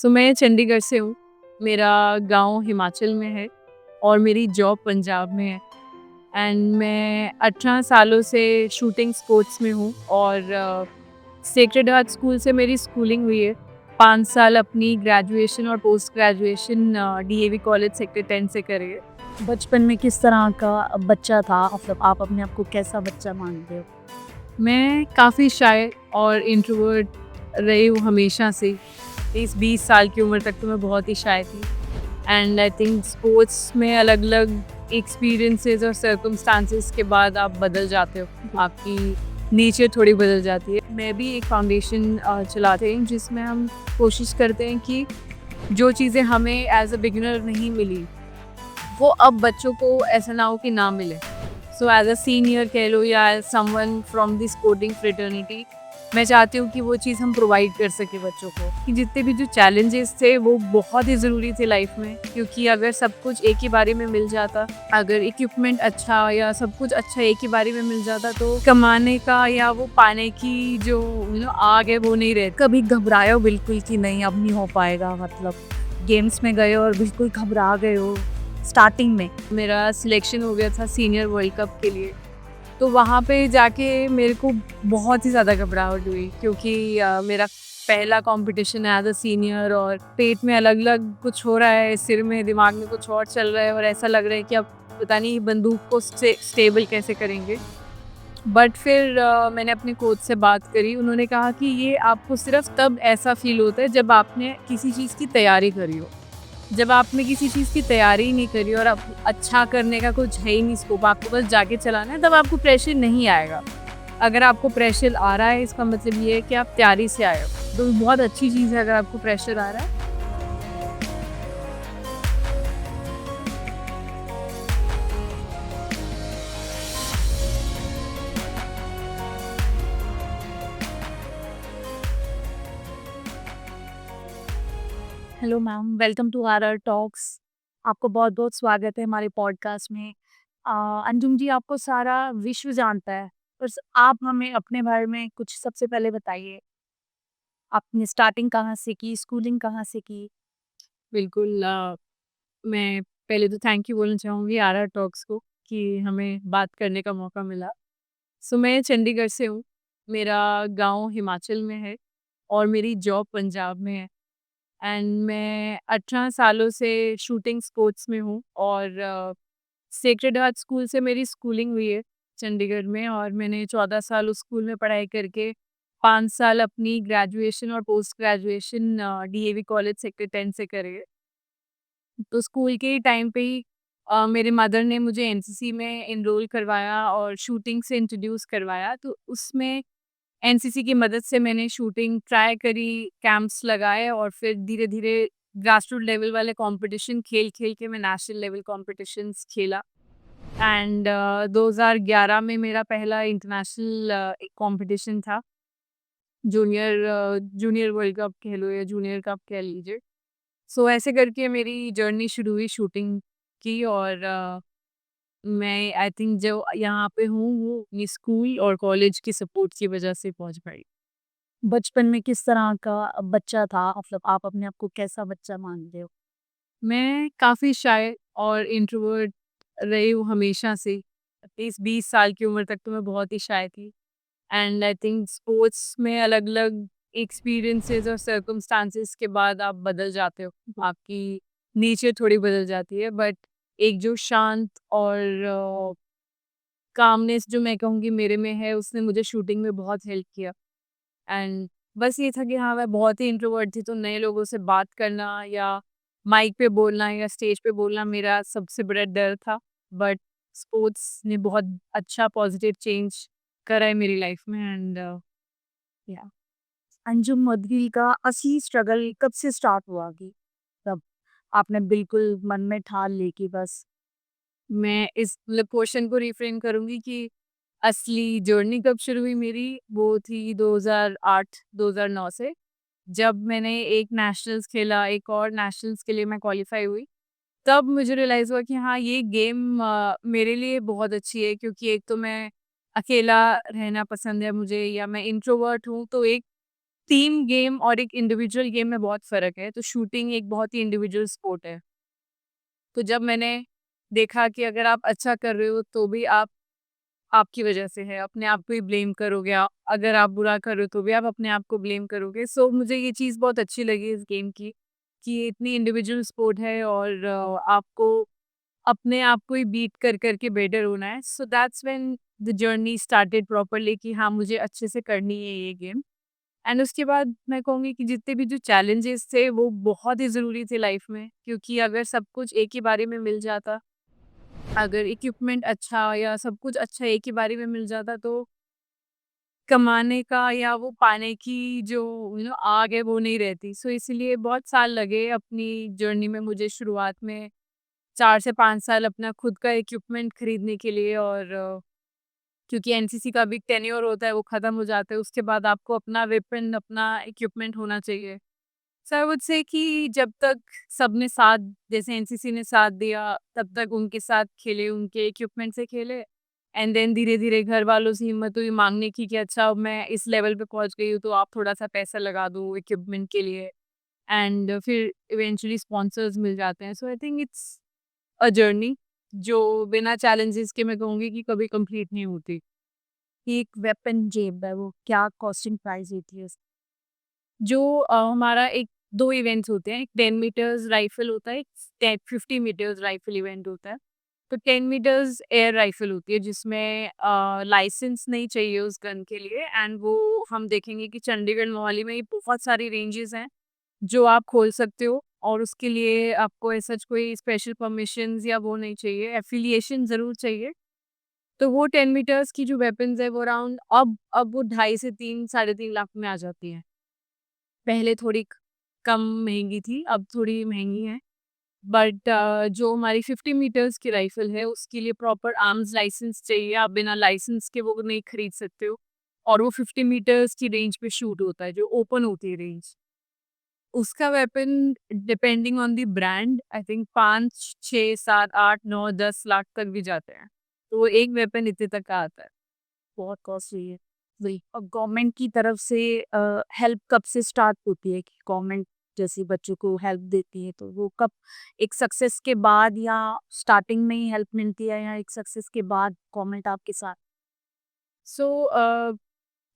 मैं चंडीगढ़ से हूँ। मेरा गाँव हिमाचल में है और मेरी जॉब पंजाब में है। एंड मैं 18 सालों से शूटिंग स्पोर्ट्स में हूँ और सेक्रेड हार्ट स्कूल से मेरी स्कूलिंग हुई है। 5 साल अपनी ग्रेजुएशन और post graduation DAV college sector 10 से करी है। बचपन में किस तरह का बच्चा था? मतलब आप अपने आप को कैसा बच्चा मानते हो? मैं काफ़ी शाय और इंट्रोवर्ट रही हूँ हमेशा से। इस 20 साल की उम्र तक तो मैं बहुत ही शाय थी। एंड आई थिंक स्पोर्ट्स में अलग-अलग एक्सपीरियंसेस और सर्कमस्टांसेस के बाद आप बदल जाते हो। आपकी नेचर थोड़ी बदल जाती है। मैं भी एक फाउंडेशन चलाते हैं जिसमें हम कोशिश करते हैं कि जो चीज़ें हमें एज़ अ बिगिनर नहीं मिली, वो अब बच्चों को ऐसा ना हो कि ना मिले। सो एज़ अ सीनियर कह लो या as someone from the sporting fraternity, मैं चाहती हूँ कि वो चीज़ हम प्रोवाइड कर सकें बच्चों को। कि जितने भी जो चैलेंजेस थे वो बहुत ही ज़रूरी थे लाइफ में, क्योंकि अगर सब कुछ एक ही बारी में मिल जाता, अगर इक्विपमेंट अच्छा या सब कुछ अच्छा एक ही बारी में मिल जाता, तो कमाने का या वो पाने की जो आग है वो नहीं रहती। कभी घबराए हो बिल्कुल कि नहीं अब नहीं हो पाएगा? मतलब गेम्स में गए हो और बिल्कुल घबरा गए हो स्टार्टिंग में? मेरा सिलेक्शन हो गया था सीनियर वर्ल्ड कप के लिए, तो वहाँ पे जाके मेरे को बहुत ही ज़्यादा घबराहट हुई, क्योंकि मेरा पहला कंपटीशन है एज अ सीनियर और पेट में अलग अलग कुछ हो रहा है, सिर में दिमाग में कुछ और चल रहा है और ऐसा लग रहा है कि अब पता नहीं बंदूक को स्टेबल कैसे करेंगे। बट फिर मैंने अपने कोच से बात करी। उन्होंने कहा कि ये आपको सिर्फ तब ऐसा फील होता है जब आपने किसी चीज़ की तैयारी करी हो। जब आपने किसी चीज़ की तैयारी ही नहीं करी और अब अच्छा करने का कुछ है ही नहीं स्कोप, आपको बस जाके चलाना है, तब आपको प्रेशर नहीं आएगा। अगर आपको प्रेशर आ रहा है, इसका मतलब ये है कि आप तैयारी से आए हो, तो बहुत अच्छी चीज़ है अगर आपको प्रेशर आ रहा है। Hello ma'am, welcome to R talks. आपको बहुत बहुत स्वागत है हमारे पॉडकास्ट में। अंजुम जी, आपको सारा विश्व जानता है, बस आप हमें अपने बारे में कुछ सबसे पहले बताइए। आपने स्टार्टिंग कहाँ से की, स्कूलिंग कहाँ से की? बिल्कुल। मैं पहले तो थैंक यू बोलना चाहूँगी आरआर टॉक्स को कि हमें बात करने का मौका मिला। मैं चंडीगढ़ से हूँ। मेरा गाँव हिमाचल में है और मेरी जॉब पंजाब में है। एंड मैं 18 सालों से शूटिंग स्पोर्ट्स में हूँ और सेक्रेड हार्ट स्कूल से मेरी स्कूलिंग हुई है चंडीगढ़ में, और मैंने 14 साल उस स्कूल में पढ़ाई करके 5 साल अपनी ग्रेजुएशन और post graduation DAV college sector 10 से करी है। तो स्कूल के टाइम पे ही मेरे मदर ने मुझे एनसीसी में एनरोल करवाया और शूटिंग से इंट्रोड्यूस करवाया। तो उसमें एनसीसी की मदद से मैंने शूटिंग ट्राई करी, कैंप्स लगाए और फिर धीरे-धीरे ग्रासरूट लेवल वाले कॉम्पिटिशन खेल-खेल के मैं नेशनल लेवल कॉम्पिटिशन्स खेला। एंड 2011 में मेरा पहला इंटरनेशनल एक कॉम्पिटिशन था। जूनियर वर्ल्ड कप कह लो या जूनियर कप कह लीजिए। ऐसे करके मेरी जर्नी शुरू हुई शूटिंग की, और मैं आई थिंक जो यहाँ पे हूँ वो अपनी स्कूल और कॉलेज की सपोर्ट की वजह से पहुँच पाई। बचपन में किस तरह का बच्चा था? मतलब आप अपने आप को कैसा बच्चा मानते हो? मैं काफ़ी शाय और इंट्रोवर्ट रही हूँ हमेशा से। इस 20 साल की उम्र तक तो मैं बहुत ही शाय थी। एंड आई थिंक स्पोर्ट्स में अलग-अलग एक्सपीरियंसेस और सर्कमस्टांसेस के बाद आप बदल जाते हो। आपकी नेचर थोड़ी बदल जाती है, बट एक जो शांत और कामनेस जो मैं कहूँगी मेरे में है, उसने मुझे शूटिंग में बहुत हेल्प किया। एंड बस ये था कि हाँ, मैं बहुत ही इंट्रोवर्ट थी, तो नए लोगों से बात करना या माइक पे बोलना या स्टेज पे बोलना मेरा सबसे बड़ा डर था। बट स्पोर्ट्स ने बहुत अच्छा पॉजिटिव चेंज करा है मेरी लाइफ में। एंड या अंजुम मदवी का असली स्ट्रगल कब से स्टार्ट हुआ कि तब आपने बिल्कुल मन में ठान ली कि बस? मैं इस मतलब क्वेश्चन को रिफ्रेम करूँगी कि असली जर्नी कब शुरू हुई मेरी, वो थी 2008-2009 से। जब मैंने एक नेशनल्स खेला, एक और नेशनल्स के लिए मैं क्वालिफ़ाई हुई, तब मुझे रियलाइज़ हुआ कि हाँ, ये गेम मेरे लिए बहुत अच्छी है, क्योंकि एक तो मैं अकेला रहना पसंद है मुझे या मैं इंट्रोवर्ट हूँ, तो एक टीम गेम और एक इंडिविजुअल गेम में बहुत फ़र्क है। तो शूटिंग एक बहुत ही इंडिविजुअल स्पोर्ट है। तो जब मैंने देखा कि अगर आप अच्छा कर रहे हो तो भी आप आपकी वजह से है, अपने आप को ही ब्लेम करोगे आप। अगर आप बुरा कर रहे हो तो भी आप अपने आप को ब्लेम करोगे। सो मुझे ये चीज़ बहुत अच्छी लगी इस गेम की, कि ये इतनी इंडिविजुअल स्पोर्ट है और आपको अपने आप को ही बीट कर के बेटर होना है। So that's when the journey started properly कि हाँ, मुझे अच्छे से करनी है ये गेम। एंड उसके बाद मैं कहूँगी कि जितने भी जो चैलेंजेस थे वो बहुत ही ज़रूरी थे लाइफ में, क्योंकि अगर सब कुछ एक ही बारी में मिल जाता, अगर इक्विपमेंट अच्छा या सब कुछ अच्छा एक ही बारी में मिल जाता, तो कमाने का या वो पाने की जो आग है वो नहीं रहती। सो इसीलिए बहुत साल लगे अपनी जर्नी में मुझे शुरुआत में 4 से 5 साल अपना खुद का इक्विपमेंट खरीदने के लिए। और क्योंकि एनसीसी का भी टेन्योर होता है, वो खत्म हो जाता है, उसके बाद आपको अपना वेपन, अपना इक्विपमेंट होना चाहिए। सो आई वुड से कि जब तक सबने साथ, जैसे एनसीसी ने साथ दिया, तब तक उनके साथ खेले, उनके इक्विपमेंट से खेले। एंड देन धीरे-धीरे घर वालों से हिम्मत हुई माँगने की कि अच्छा, अब मैं इस लेवल पे पहुँच गई हूँ, तो आप थोड़ा-सा पैसा लगा दो इक्विपमेंट के लिए। एंड फिर इवेंचुअली स्पॉन्सर्स मिल जाते हैं। So I think it's a journey जो बिना चैलेंजेस के मैं कहूँगी कि कभी कंप्लीट नहीं होती। एक वेपन जेब है, वो क्या कॉस्टिंग प्राइस होती है उसकी? जो हमारा एक 2 इवेंट्स होते हैं, एक 10 मीटर्स राइफ़ल होता है, एक 50 मीटर्स राइफ़ल इवेंट होता है। तो 10 मीटर्स एयर राइफ़ल होती है, जिसमें लाइसेंस नहीं चाहिए उस गन के लिए। एंड वो हम देखेंगे कि चंडीगढ़, मोहाली में बहुत सारी रेंजेस हैं जो आप खोल सकते हो, और उसके लिए आपको ऐसा कोई स्पेशल परमिशंस या वो नहीं चाहिए, एफ़िलिएशन ज़रूर चाहिए। तो वो 10 मीटर्स की जो वेपन्स है वो अराउंड अब वो ढाई से 3 साढ़े 3 लाख में आ जाती हैं। पहले थोड़ी कम महँगी थी, अब थोड़ी महँगी हैं। बट जो हमारी 50 मीटर्स की राइफ़ल है, उसके लिए प्रॉपर आर्म्स लाइसेंस चाहिए, आप बिना लाइसेंस के वो नहीं खरीद सकते हो। और वो 50 मीटर्स की रेंज पे शूट होता है, जो ओपन होती है रेंज। उसका weapon depending on the brand I think 5, 6, 7, 8, 9, 10 lakh तक भी जाते हैं। तो वो एक वेपन इतने तक का आता है। बहुत कॉस्टली है। वही, और गवर्नमेंट की तरफ से हेल्प कब से स्टार्ट होती है कि गवर्नमेंट जैसे बच्चों को हेल्प देती है, तो वो कब, एक सक्सेस के बाद या स्टार्टिंग में ही हेल्प मिलती है, या एक सक्सेस के बाद गवर्नमेंट आपके साथ? सो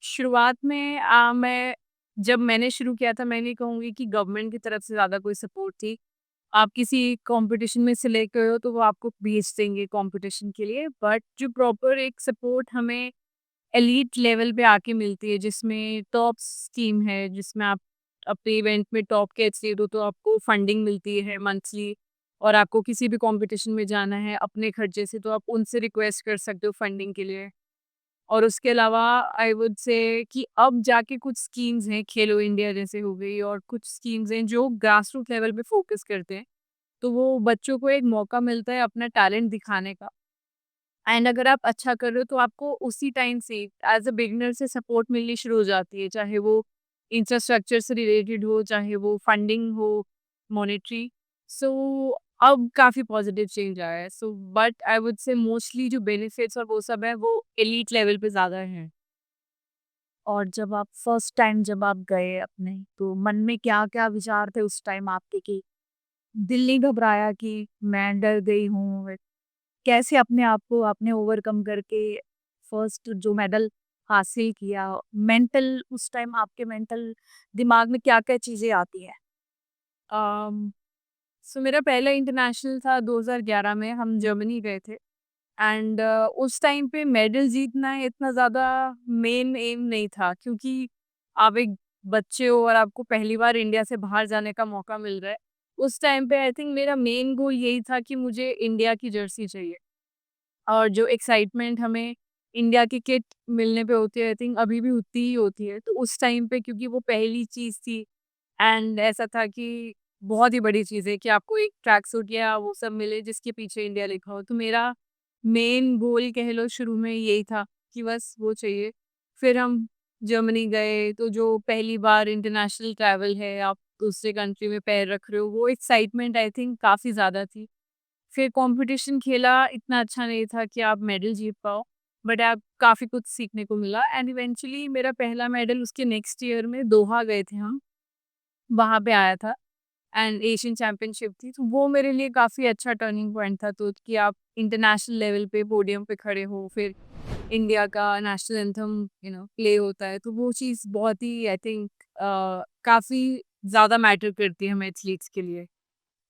शुरुआत में मैं जब मैंने शुरू किया था, मैं नहीं कहूँगी कि गवर्नमेंट की तरफ से ज़्यादा कोई सपोर्ट थी। आप किसी कॉम्पिटिशन में सिलेक्ट हुए हो तो वो आपको भेज देंगे कॉम्पिटिशन के लिए, बट जो प्रॉपर एक सपोर्ट हमें एलीट लेवल पे आके मिलती है, जिसमें टॉप स्कीम है, जिसमें आप अपने इवेंट में टॉप के एथलीट हो तो आपको फंडिंग मिलती है मंथली। और आपको किसी भी कॉम्पिटिशन में जाना है अपने खर्चे से, तो आप उनसे रिक्वेस्ट कर सकते हो फंडिंग के लिए। और उसके अलावा आई वुड से कि अब जाके कुछ स्कीम्स हैं, खेलो इंडिया जैसे हो गई, और कुछ स्कीम्स हैं जो ग्रास रूट लेवल पे फोकस करते हैं। तो वो बच्चों को एक मौका मिलता है अपना टैलेंट दिखाने का। एंड अगर आप अच्छा कर रहे हो तो आपको उसी टाइम से एज अ बिगिनर से सपोर्ट मिलनी शुरू हो जाती है, चाहे वो इंफ्रास्ट्रक्चर से रिलेटेड हो, चाहे वो फंडिंग हो, मॉनेटरी। सो अब काफ़ी पॉजिटिव चेंज आया है। So but I would say mostly जो बेनिफिट्स और वो सब है वो एलीट लेवल पे ज़्यादा हैं। और जब आप फर्स्ट टाइम जब आप गए अपने, तो मन में क्या-क्या विचार थे उस टाइम आपके, कि दिल नहीं घबराया कि मैं डर गई हूँ? कैसे अपने आप को आपने ओवरकम करके फर्स्ट जो मेडल हासिल किया? मेंटल उस टाइम आपके मेंटल दिमाग में क्या-क्या चीज़ें आती हैं? सो मेरा पहला इंटरनेशनल था 2011 में, हम जर्मनी गए थे। एंड उस टाइम पे मेडल जीतना इतना ज़्यादा मेन एम नहीं था, क्योंकि आप एक बच्चे हो और आपको पहली बार इंडिया से बाहर जाने का मौका मिल रहा है। उस टाइम पे आई थिंक मेरा मेन गोल यही था कि मुझे इंडिया की जर्सी चाहिए। और जो एक्साइटमेंट हमें इंडिया की किट मिलने पे होती है, आई थिंक अभी भी उतनी ही होती है। तो उस टाइम पे क्योंकि वो पहली चीज़ थी, एंड ऐसा था कि बहुत ही बड़ी चीज़ है कि आपको एक ट्रैक सूट या वो सब मिले जिसके पीछे इंडिया लिखा हो। तो मेरा मेन गोल कह लो शुरू में यही था कि बस वो चाहिए। फिर हम जर्मनी गए, तो जो पहली बार इंटरनेशनल ट्रैवल है, आप दूसरे कंट्री में पैर रख रहे हो, वो एक्साइटमेंट आई थिंक काफ़ी ज़्यादा थी। फिर कॉम्पिटिशन खेला, इतना अच्छा नहीं था कि आप मेडल जीत पाओ। बट अब काफ़ी कुछ सीखने को मिला एंड इवेंचुअली मेरा पहला मेडल उसके नेक्स्ट ईयर में दोहा गए थे हम, वहाँ पे आया था एंड एशियन चैंपियनशिप थी, तो वो मेरे लिए काफ़ी अच्छा टर्निंग पॉइंट था, तो कि आप इंटरनेशनल लेवल पे पोडियम पे खड़े हो, फिर इंडिया का नेशनल एंथम प्ले होता है, तो वो चीज़ बहुत ही आई थिंक काफ़ी ज़्यादा मैटर करती है हम एथलीट्स के लिए।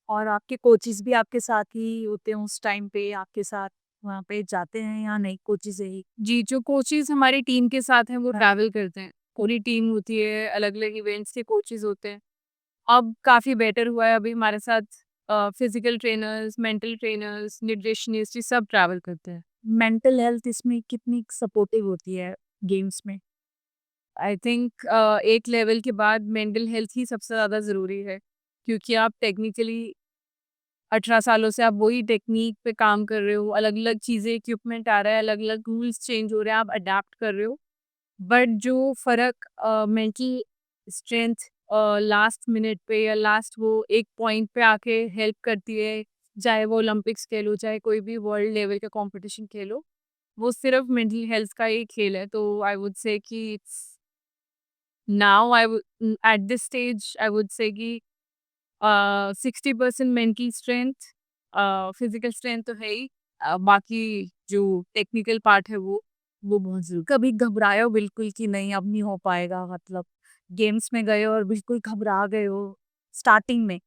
और आपके कोचेज़ भी आपके साथ ही होते हैं उस टाइम पे, आपके साथ वहाँ पे जाते हैं या नहीं कोचेज़ यही? जी, जो कोचेज़ हमारी टीम के साथ हैं वो हाँ। ट्रैवल करते हैं। पूरी टीम होती है, अलग-अलग इवेंट्स के कोचेज़ होते हैं। अब काफ़ी बेटर हुआ है, अभी हमारे साथ physical trainers, mental trainers, nutritionist ये सब ट्रैवल करते हैं। मेंटल हेल्थ इसमें कितनी सपोर्टिव होती है गेम्स में? आई थिंक एक लेवल के बाद मेंटल हेल्थ ही सबसे ज़्यादा ज़रूरी है, क्योंकि आप टेक्निकली 18 सालों से आप वही टेक्नीक पे काम कर रहे हो, अलग-अलग चीज़ें इक्विपमेंट आ रहा है, अलग-अलग रूल्स चेंज हो रहे हैं, आप अडैप्ट कर रहे हो। बट जो फ़र्क मेंटल स्ट्रेंथ लास्ट मिनट पे या लास्ट वो एक पॉइंट पे आके हेल्प करती है, चाहे वो ओलंपिक्स खेलो, चाहे कोई भी वर्ल्ड लेवल का कॉम्पिटिशन खेलो, वो सिर्फ मेंटल हेल्थ का ही खेल है। तो आई वुड से कि it's now at this stage I would say कि 60% मेंटल स्ट्रेंथ, फिजिकल स्ट्रेंथ तो है ही, बाकी जो टेक्निकल पार्ट है वो बहुत ज़रूरी। कभी घबराए हो बिल्कुल कि नहीं अब नहीं हो पाएगा, मतलब गेम्स में गए हो और बिल्कुल घबरा गए हो स्टार्टिंग में?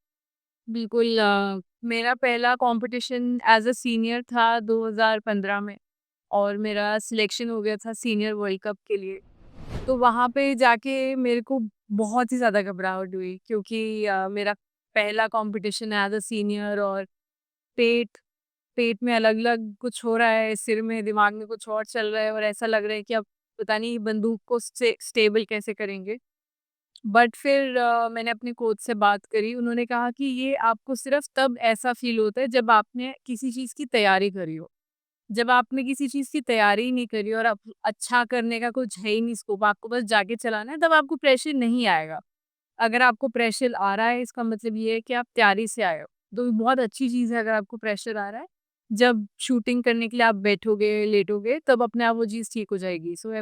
बिल्कुल मेरा पहला कंपटीशन एज़ अ सीनियर था 2015 में और मेरा सिलेक्शन हो गया था सीनियर वर्ल्ड कप के लिए। तो वहाँ पे जाके मेरे को बहुत ही ज़्यादा घबराहट हुई, क्योंकि मेरा पहला कंपटीशन एज़ अ सीनियर और पेट पेट में अलग-अलग कुछ हो रहा है, सिर में, दिमाग में कुछ और चल रहा है और ऐसा लग रहा है कि अब पता नहीं बंदूक को स्टेबल कैसे करेंगे। बट फिर मैंने अपने कोच से बात करी, उन्होंने कहा कि ये आपको सिर्फ तब ऐसा फ़ील होता है जब आपने किसी चीज़ की तैयारी करी हो। जब आपने किसी चीज़ की तैयारी ही नहीं करी और अब अच्छा करने का कुछ है ही नहीं स्कोप, आपको बस जाके चलाना है, तब आपको प्रेशर नहीं आएगा। अगर आपको प्रेशर आ रहा है, इसका मतलब ये है कि आप तैयारी से आए हो। तो बहुत अच्छी चीज़ है अगर आपको प्रेशर आ रहा है। जब शूटिंग करने के लिए आप बैठोगे, लेटोगे, तब अपने आप वो चीज़ ठीक हो जाएगी। So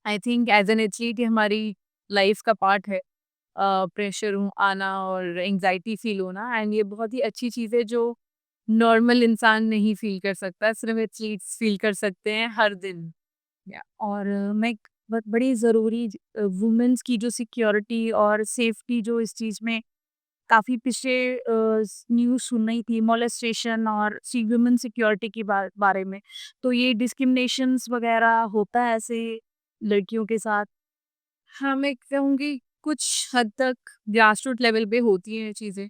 I think as an athlete ये हमारी लाइफ़ का पार्ट है। प्रेशर आना और एंग्ज़ायटी फ़ील होना, एंड ये बहुत ही अच्छी चीज़ है जो नॉर्मल इंसान नहीं फ़ील कर सकता, सिर्फ़ एथलीट्स फ़ील कर सकते हैं हर दिन। या और मैं एक बड़ी ज़रूरी वुमेन्स की जो सिक्योरिटी और सेफ्टी जो इस चीज़ में काफ़ी पीछे न्यूज़ सुन रही थी मोलेस्टेशन और वुमेन सिक्योरिटी की बारे में। तो ये डिस्क्रिमिनेशंस वगैरह होता है ऐसे लड़कियों के साथ? हाँ, मैं कहूँगी कुछ हद तक ग्रासरूट लेवल पे होती हैं ये चीज़ें,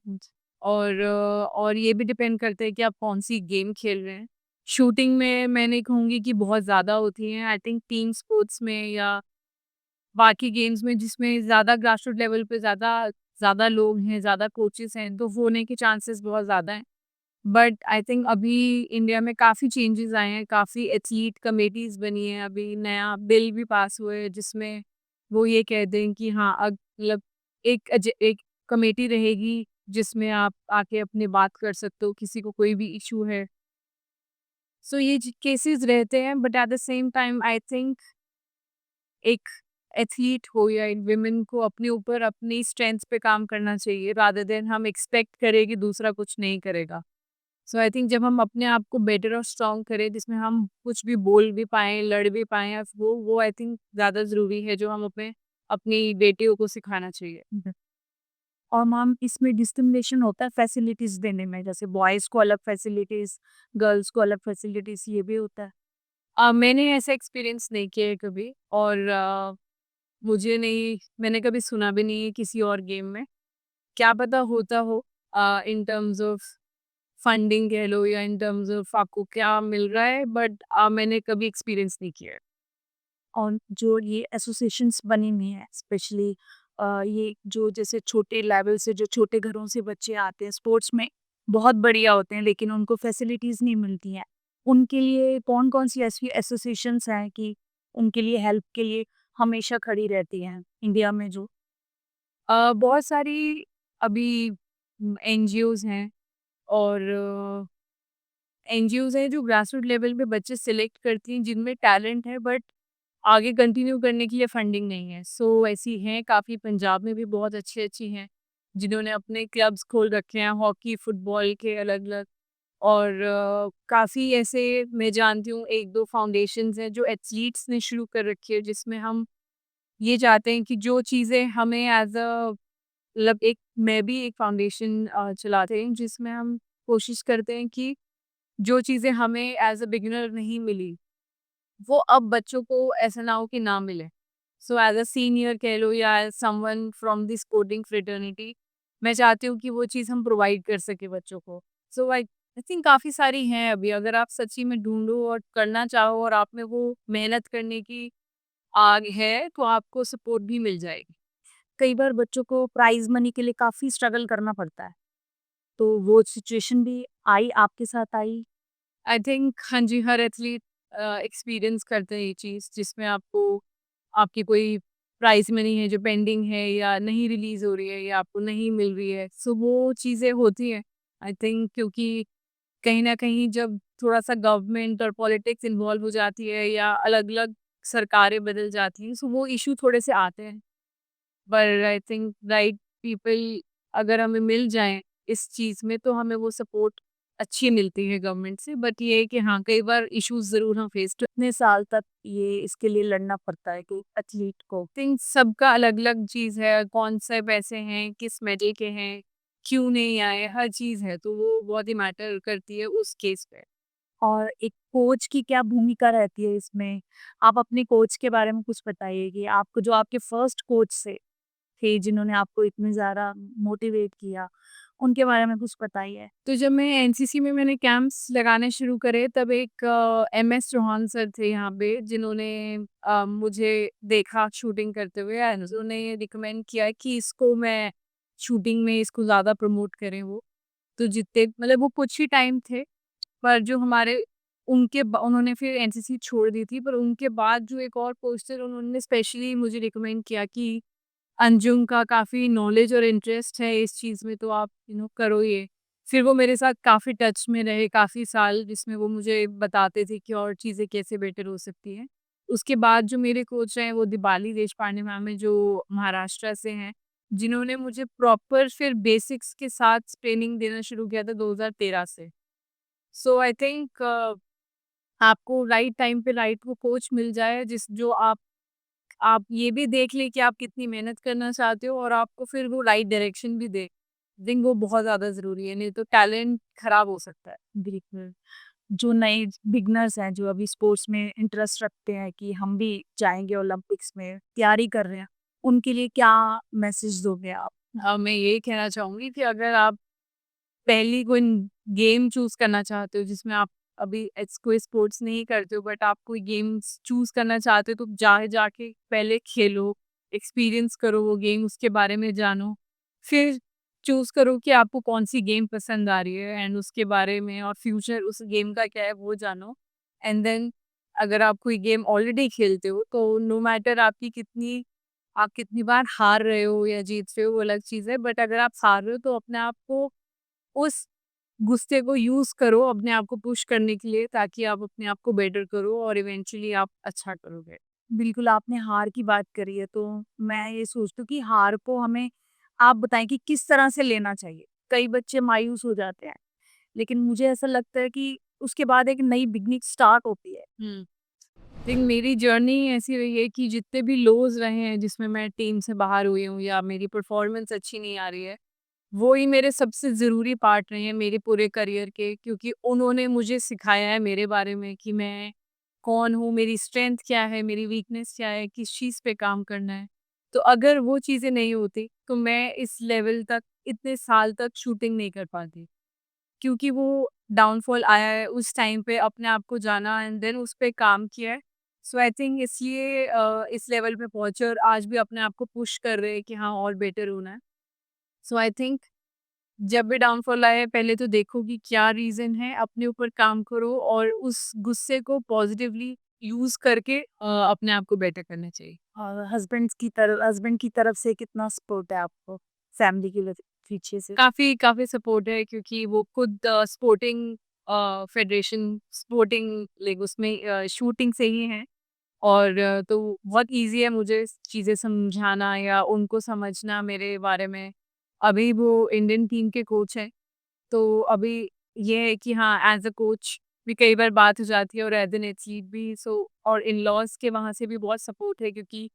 और ये भी डिपेंड करता है कि आप कौन-सी गेम खेल रहे हैं। शूटिंग में मैं नहीं कहूँगी कि बहुत ज़्यादा होती हैं, आई थिंक टीम स्पोर्ट्स में या बाकी गेम्स में जिसमें ज़्यादा ग्रासरूट लेवल पे ज़्यादा ज़्यादा लोग हैं, ज़्यादा कोचेज़ हैं, तो वो होने के चांसेस बहुत ज़्यादा हैं। बट आई थिंक अभी इंडिया में काफ़ी चेंजेस आए हैं, काफ़ी एथलीट कमेटीज़ बनी हैं, अभी नया बिल भी पास हुए हैं जिसमें वो ये कह दें कि हाँ, मतलब एक कमेटी रहेगी जिसमें आप आके अपनी बात कर सकते हो, किसी को कोई भी इश्यू है। सो ये केसेस रहते हैं, but at the same time I think एक एथलीट हो या एक विमेन को अपने ऊपर अपनी स्ट्रेंथ पे काम करना चाहिए, रादर देन हम एक्सपेक्ट करें कि दूसरा कुछ नहीं करेगा। सो आई थिंक जब हम अपने आप को बेटर और स्ट्रॉन्ग करें, जिसमें हम कुछ भी बोल भी पाएँ, लड़ भी पाएँ, वो आई थिंक ज़्यादा ज़रूरी है, जो हम अपने अपनी बेटियों को सिखाना चाहिए। और मैम इसमें डिस्क्रिमिनेशन होता है फैसिलिटीज़ देने में, जैसे बॉयज़ को अलग फैसिलिटीज़, गर्ल्स को अलग फैसिलिटीज़, ये भी होता है? मैंने ऐसा एक्सपीरियंस नहीं किया है कभी, और मुझे नहीं मैंने कभी सुना भी नहीं है किसी और गेम में। क्या पता होता हो, इन टर्म्स ऑफ फंडिंग कह लो या इन टर्म्स ऑफ आपको क्या मिल रहा है, बट मैंने कभी एक्सपीरियंस नहीं किया है। और जो ये एसोसिएशंस बनी हुई हैं स्पेशली ये जो जैसे छोटे लेवल से जो छोटे घरों से बच्चे आते हैं स्पोर्ट्स में बहुत बढ़िया होते हैं लेकिन उनको फैसिलिटीज़ नहीं मिलती हैं। उनके लिए कौन-कौन सी ऐसी एसोसिएशंस हैं कि उनके लिए हेल्प के लिए हमेशा खड़ी रहती हैं इंडिया में जो? बहुत सारी अभी एनजीओज़ हैं, और एनजीओज़ हैं जो ग्रास रूट लेवल पे बच्चे सिलेक्ट करती हैं जिनमें टैलेंट है, बट आगे कंटिन्यू करने के लिए फंडिंग नहीं है। सो ऐसी हैं काफ़ी, पंजाब में भी बहुत अच्छी-अच्छी हैं, जिन्होंने अपने क्लब्स खोल रखे हैं हॉकी, फुटबॉल के अलग-अलग। और काफ़ी ऐसे मैं जानती हूँ 1-2 फाउंडेशंस हैं जो एथलीट्स ने शुरू कर रखी है, जिसमें हम ये चाहते हैं कि जो चीज़ें हमें एज़ अ मतलब एक मैं भी एक फाउंडेशन चलाते हैं जिसमें हम कोशिश करते हैं कि जो चीज़ें हमें एज़ अ बिगिनर नहीं मिली, वो अब बच्चों को ऐसा ना हो कि ना मिले। सो एज़ अ सीनियर कह लो या as someone from the sporting fraternity, मैं चाहती हूँ कि वो चीज़ हम प्रोवाइड कर सकें बच्चों को। सो आई थिंक काफ़ी सारी हैं अभी, अगर आप सच्ची में ढूँढो और करना चाहो और आप में वो मेहनत करने की आग है, तो आपको सपोर्ट भी मिल जाएगी। कई बार बच्चों को प्राइज़ मनी के लिए काफ़ी स्ट्रगल करना पड़ता है, तो वो सिचुएशन भी आई, आपके साथ आई? आई थिंक हाँ जी, हर एथलीट एक्सपीरियंस करते हैं ये चीज़, जिसमें आपको आपकी कोई प्राइज़ मनी है जो पेंडिंग है या नहीं रिलीज़ हो रही है या आपको नहीं मिल रही है। सो वो चीज़ें होती हैं। आई थिंक क्योंकि कहीं न कहीं जब थोड़ा-सा गवर्नमेंट और पॉलिटिक्स इन्वॉल्व हो जाती है या अलग-अलग सरकारें बदल जाती हैं, सो वो इश्यू थोड़े से आते हैं। पर आई थिंक राइट पीपल अगर हमें मिल जाएँ इस चीज़ में, तो हमें वो सपोर्ट अच्छी मिलती है गवर्नमेंट से। बट ये है कि हाँ, कई बार इश्यूज़ ज़रूर हम फेस कितने साल तक ये इसके लिए लड़ना पड़ता है कि एथलीट को? थिंक सबका अलग-अलग चीज़ है, कौन से पैसे हैं, किस मेडल के हैं, क्यों नहीं आए, हर चीज़ है, तो वो बहुत ही मैटर करती है उस केस पे। और एक कोच की क्या भूमिका रहती है इसमें? आप अपने कोच के बारे में कुछ बताइए कि आपको जो आपके फर्स्ट कोच थे जिन्होंने आपको इतने ज़्यादा मोटिवेट किया, उनके बारे में कुछ बताइए? तो जब मैं एनसीसी में मैंने कैंप्स लगाने शुरू करे, तब एक एमएस चौहान सर थे यहाँ पे, जिन्होंने मुझे देखा शूटिंग करते हुए एंड उन्होंने ये रिकमेंड किया कि इसको मैं शूटिंग में इसको ज़्यादा प्रमोट करें वो। तो जितने मतलब वो कुछ ही टाइम थे, पर जो हमारे उन्होंने फिर एनसीसी छोड़ दी थी, पर उनके बाद जो एक और पोस्टर उन्होंने स्पेशली मुझे रिकमेंड किया कि अंजुम का काफ़ी नॉलेज और इंटरेस्ट है इस चीज़ में, तो आप करो ये। फिर वो मेरे साथ काफ़ी टच में रहे काफ़ी साल, जिसमें वो मुझे बताते थे कि और चीज़ें कैसे बेटर हो सकती हैं। उसके बाद जो मेरे कोच हैं वो दीपाली देशपांडे मैम हैं, जो महाराष्ट्र से हैं, जिन्होंने मुझे प्रॉपर फिर बेसिक्स के साथ ट्रेनिंग देना शुरू किया था 2013 से। सो आई थिंक आपको राइट टाइम पे राइट वो कोच मिल जाए, जिस जो आप ये भी देख लें कि आप कितनी मेहनत करना चाहते हो और आपको फिर वो राइट डायरेक्शन भी दे। आई थिंक वो बहुत ज़्यादा ज़रूरी है, नहीं तो टैलेंट खराब हो सकता है। बिल्कुल। जो नए बिगिनर्स हैं, जो अभी स्पोर्ट्स में इंटरेस्ट रखते हैं कि हम भी जाएँगे ओलंपिक्स में, तैयारी कर रहे हैं, उनके लिए क्या मैसेज दोगे आप? मैं यही कहना चाहूँगी कि अगर आप पहली कोई गेम चूज़ करना चाहते हो जिसमें आप अभी कोई स्पोर्ट्स नहीं करते हो, बट आप कोई गेम्स चूज़ करना चाहते हो, तो जाके पहले खेलो, एक्सपीरियंस करो वो गेम, उसके बारे में जानो। फिर चूज़ करो कि आपको कौन-सी गेम पसंद आ रही है एंड उसके बारे में और फ्यूचर उस गेम का क्या है वो जानो। एंड देन अगर आप कोई गेम ऑलरेडी खेलते हो, तो नो मैटर आप कितनी बार हार रहे हो या जीत रहे हो वो अलग चीज़ है, बट अगर आप हार रहे हो तो अपने आप को उस गुस्से को यूज़ करो अपने आप को पुश करने के लिए, ताकि आप अपने आप को बेटर करो और इवेंचुअली आप अच्छा करोगे। बिल्कुल, आपने हार की बात करी है, तो मैं ये सोचती हूँ कि हार को हमें आप बताएँ कि किस तरह से लेना चाहिए? कई बच्चे मायूस हो जाते हैं, लेकिन मुझे ऐसा लगता है कि उसके बाद एक नई बिगनिंग स्टार्ट होती है। हुँ। थिंक मेरी जर्नी ऐसी रही है कि जितने भी लोज़ रहे हैं जिसमें मैं टीम से बाहर हुई हूँ या मेरी परफॉर्मेंस अच्छी नहीं आ रही है, वो ही मेरे सबसे ज़रूरी पार्ट रहे हैं मेरे पूरे करियर के, क्योंकि उन्होंने मुझे सिखाया है मेरे बारे में कि मैं कौन हूँ, मेरी स्ट्रेंथ क्या है, मेरी वीकनेस क्या है, किस चीज़ पे काम करना है। तो अगर वो चीज़ें नहीं होती, तो मैं इस लेवल तक इतने साल तक शूटिंग नहीं कर पाती। क्योंकि वो डाउनफॉल आया है, उस टाइम पे अपने आप को जाना एंड देन उस पे काम किया है। सो आई थिंक इसलिए इस लेवल पे पहुँचे और आज भी अपने आप को पुश कर रहे हैं कि हाँ और बेटर होना है। सो आई थिंक जब भी डाउनफॉल आए पहले तो देखो कि क्या रीज़न है, अपने ऊपर काम करो और उस गुस्से को पॉज़िटिवली यूज़ करके अपने आप को बेटर करना चाहिए। और हस्बैंड की तरफ से कितना सपोर्ट है आपको, फैमिली के पीछे से? काफ़ी काफ़ी सपोर्ट है, क्योंकि वो खुद स्पोर्टिंग फेडरेशन स्पोर्टिंग लीग उसमें शूटिंग से ही हैं। और तो बहुत ईज़ी है मुझे चीज़ें समझाना या उनको समझना मेरे बारे में। अभी वो इंडियन टीम के कोच हैं, तो अभी ये है कि हाँ, एज़ अ कोच भी कई बार बात हो जाती है और एज़ एन एथलीट भी। और इन-लॉज़ के वहाँ से भी बहुत सपोर्ट है, क्योंकि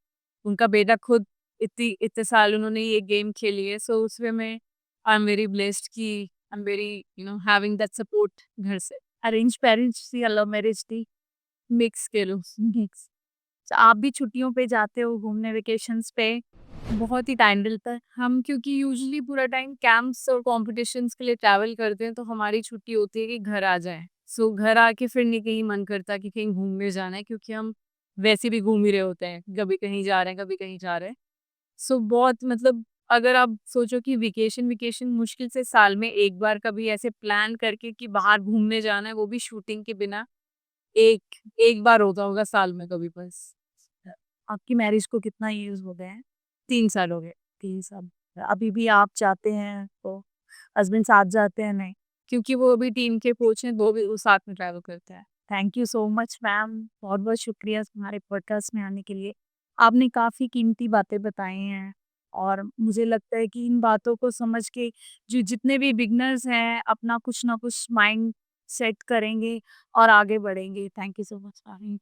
उनका बेटा खुद इतने साल उन्होंने ये गेम खेली है। सो उसमें मैं आई एम वेरी ब्लेस्ड कि I am very having that support घर से। अरेंज पेरेंट्स थी या लव मैरिज थी? मिक्स कह लो। मिक्स। तो आप भी छुट्टियों पे जाते हो घूमने वेकेशंस पे? बहुत ही टाइम मिलता है। हम क्योंकि यूजुअली पूरा टाइम कैंप्स और कॉम्पिटिशन्स के लिए ट्रैवल करते हैं, तो हमारी छुट्टी होती है कि घर आ जाएँ। सो घर आके फिर नहीं कहीं मन करता कि कहीं घूमने जाना है, क्योंकि हम वैसे भी घूम ही रहे होते हैं। कभी कहीं जा रहे हैं, कभी कहीं जा रहे हैं। सो बहुत मतलब अगर आप सोचो कि वेकेशन मुश्किल से साल में 1 बार कभी ऐसे प्लान करके कि बाहर घूमने जाना है, वो भी शूटिंग के बिना, एक 1 बार होता होगा साल में कभी बस। आपकी मैरिज को कितना ईयर्स हो गए हैं? 3 साल हो गए। 3 साल। अभी भी आप जाते हैं तो हस्बैंड साथ जाते हैं नहीं? क्योंकि वो अभी टीम के कोच हैं, वो साथ में ट्रैवल करते हैं। Thank you so much ma'am, बहुत-बहुत शुक्रिया हमारे पॉडकास्ट में आने के लिए। आपने काफ़ी कीमती बातें बताई हैं और मुझे लगता है कि इन बातों को समझ के जो जितने भी बिगिनर्स हैं, अपना कुछ ना कुछ माइंड सेट करेंगे और आगे बढ़ेंगे। Thank you so much ma'am.